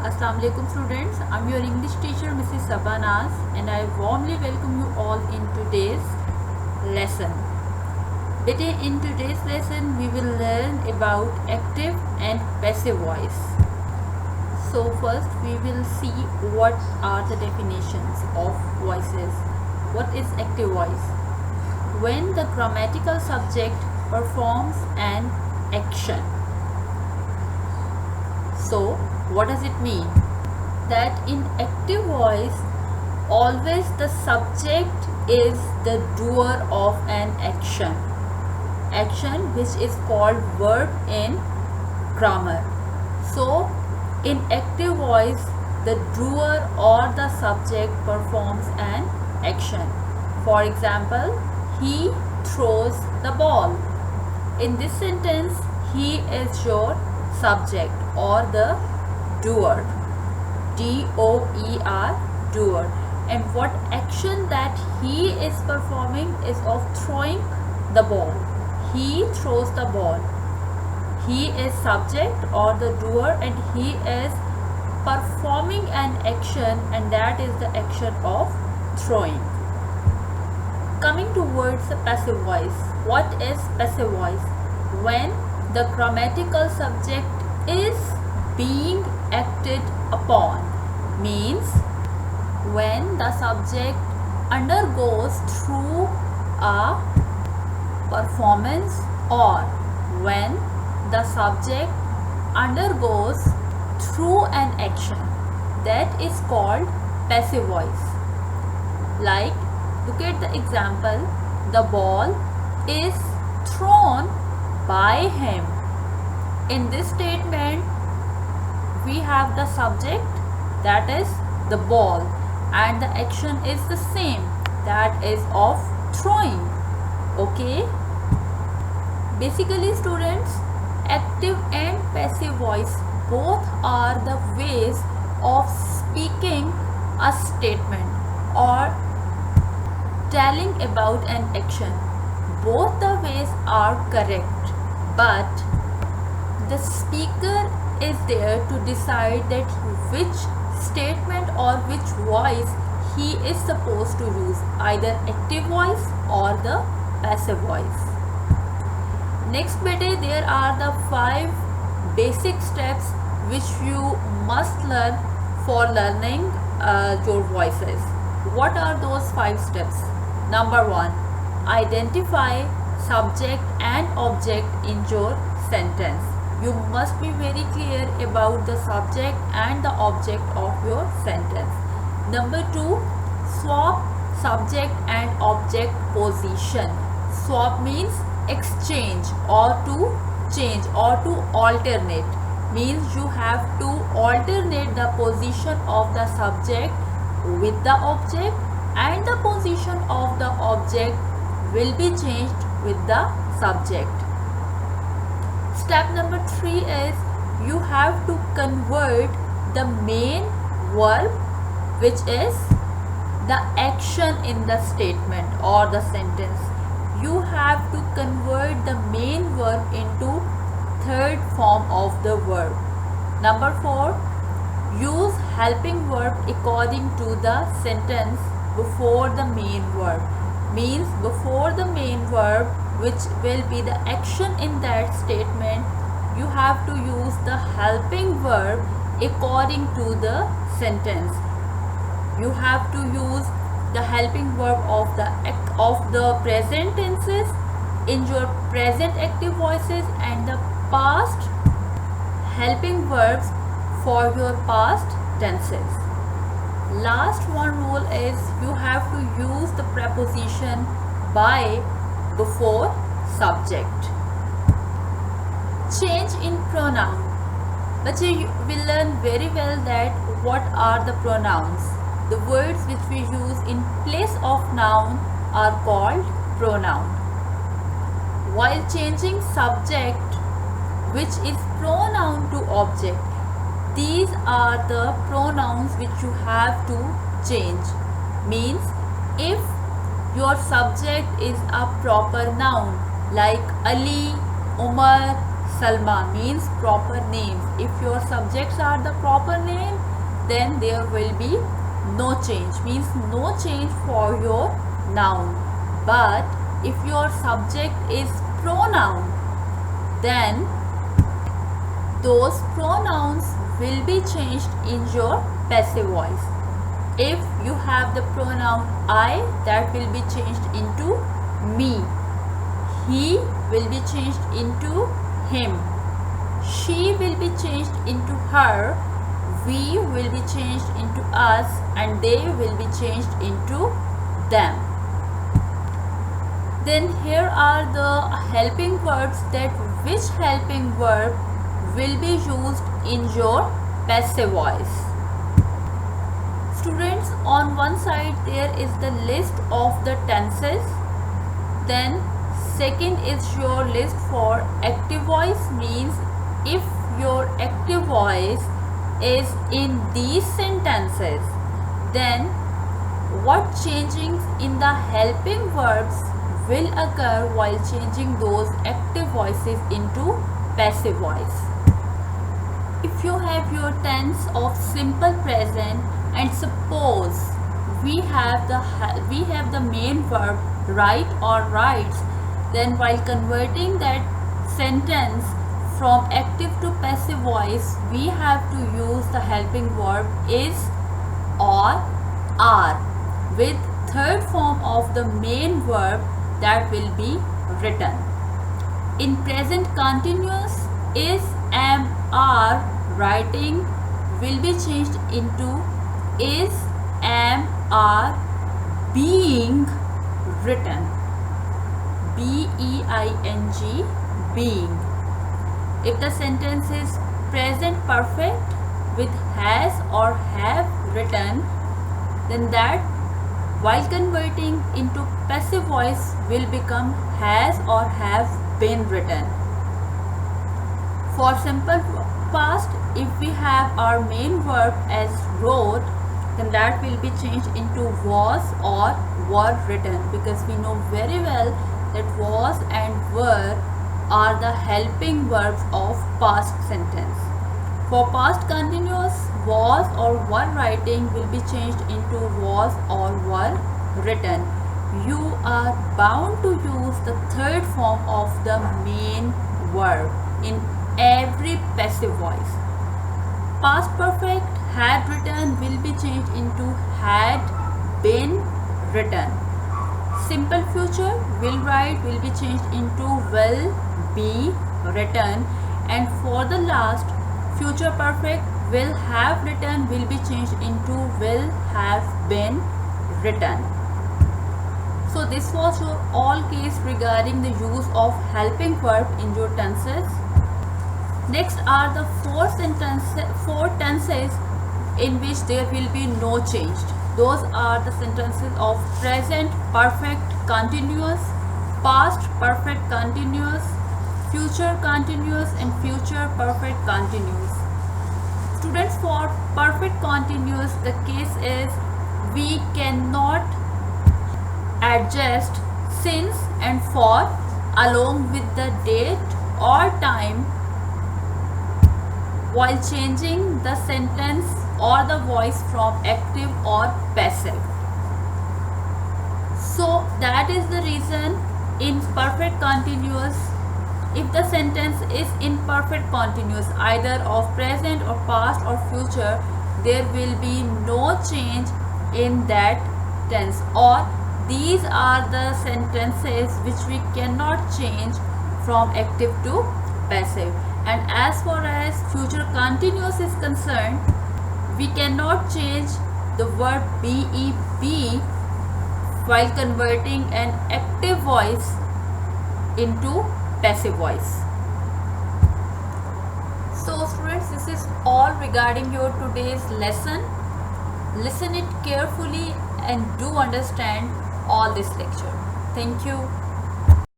Assalamu alaikum students. I'm your English teacher Mrs. Sabanaz and I warmly welcome you all in today's lesson. Today in today's lesson we will learn about active and passive voice. So first we will see what are the definitions of voices. What is active voice? When the grammatical subject performs an action. So what does it mean? That in active voice, always the subject is the doer of an action. Action which is called verb in grammar. So in active voice, the doer or the subject performs an action. For example, he throws the ball. In this sentence, he is your subject or the doer, D-O-E-R, doer. And what action that he is performing is of throwing the ball. He throws the ball. He is subject or the doer and he is performing an action, and that is the action of throwing. Coming towards the passive voice. What is passive voice? When the grammatical subject is being acted upon, means when the subject undergoes through a performance or when the subject undergoes through an action, that is called passive voice. Like, look at the example, the ball is thrown by him. In this statement, we have the subject, that is the ball, and the action is the same, that is of throwing. Okay, basically students, active and passive voice both are the ways of speaking a statement or telling about an action. Both the ways are correct, but the speaker is there to decide that which statement or which voice he is supposed to use, either active voice or the passive voice. Next beta, there are the 5 basic steps which you must learn for learning your voices. What are those 5 steps? Number 1, identify subject and object in your sentence. You must be very clear about the subject and the object of your sentence. Number 2, swap subject and object position. Swap means exchange or to change or to alternate. Means you have to alternate the position of the subject with the object, and the position of the object will be changed with the subject. Step number 3 is you have to convert the main verb, which is the action in the statement or the sentence. You have to convert the main verb into third form of the verb. Number 4, use helping verb according to the sentence before the main verb. Means before the main verb, which will be the action in that statement, you have to use the helping verb according to the sentence. You have to use the helping verb of the present tenses in your present active voices and the past helping verbs for your past tenses. Last one rule is you have to use the preposition by before subject. Change in pronoun. But you will learn very well that what are the pronouns. The words which we use in place of noun are called pronoun. While changing subject, which is pronoun to object, these are the pronouns which you have to change. Means if your subject is a proper noun like Ali, Umar, Salma means proper names. If your subjects are the proper name, then there will be no change, means no change for your noun. But if your subject is pronoun, then those pronouns will be changed in your passive voice. If you have the pronoun I, that will be changed into me. He will be changed into him. She will be changed into her. We will be changed into us, and they will be changed into them. Then here are the helping verbs, that which helping verb will be used in your passive voice. Students, on one side there is the list of the tenses. Then second is your list for active voice, means if your active voice is in these sentences, then what changings in the helping verbs will occur while changing those active voices into passive voice. If you have your tense of simple present, and suppose we have the main verb write or writes, then while converting that sentence from active to passive voice, we have to use the helping verb is or are with third form of the main verb that will be written. In present continuous, is, am, are writing will be changed into is, am, are being written. B-E-I-N-G, being. If the sentence is present perfect with has or have written, then that while converting into passive voice will become has or have been written. For simple past, if we have our main verb as wrote, then that will be changed into was or were written, because we know very well that was and were are the helping verbs of past sentence. For past continuous, was or were writing will be changed into was or were written. You are bound to use the third form of the main verb in every passive voice. Past perfect, had written will be changed into had been written. Simple future, will write will be changed into will be written. And for the last, future perfect, will have written will be changed into will have been written. So this was your all case regarding the use of helping verb in your tenses. Next are the four tenses in which there will be no change. Those are the sentences of present perfect continuous, past perfect continuous, future continuous, and future perfect continuous. Students, for perfect continuous, the case is we cannot adjust since and for along with the date or time while changing the sentence or the voice from active or passive. So that is the reason in perfect continuous, if the sentence is in perfect continuous either of present or past or future, there will be no change in that tense, or these are the sentences which we cannot change from active to passive. And as far as future continuous is concerned, we cannot change the verb be while converting an active voice into passive voice. So students, this is all regarding your today's lesson. Listen it carefully and do understand all this lecture. Thank you.